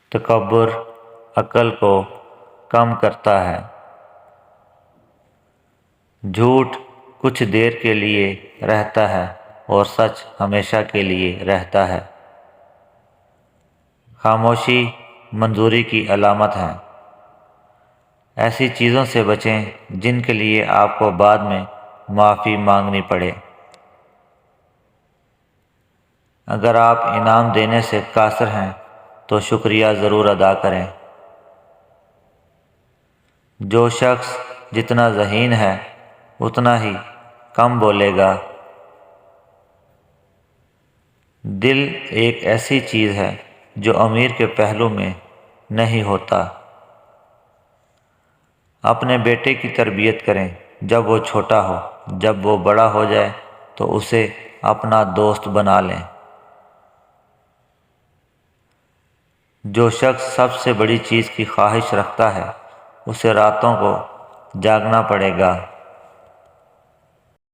تکبر عقل کو کم کرتا ہے۔ جھوٹ کچھ دیر کے لیے رہتا ہے اور سچ ہمیشہ کے لیے رہتا ہے۔ خاموشی منظوری کی علامت ہے۔ ایسی چیزوں سے بچیں جن کے لیے آپ کو بعد میں معافی مانگنی پڑے۔ اگر آپ انعام دینے سے قاصر ہیں تو شکریہ ضرور ادا کریں۔ جو شخص جتنا ذہین ہے اتنا ہی کم بولے گا۔ دل ایک ایسی چیز ہے جو امیر کے پہلو میں نہیں ہوتا۔ اپنے بیٹے کی تربیت کریں جب وہ چھوٹا ہو، جب وہ بڑا ہو جائے تو اسے اپنا دوست بنا لیں۔ جو شخص سب سے بڑی چیز کی خواہش رکھتا ہے اسے راتوں کو جاگنا پڑے گا۔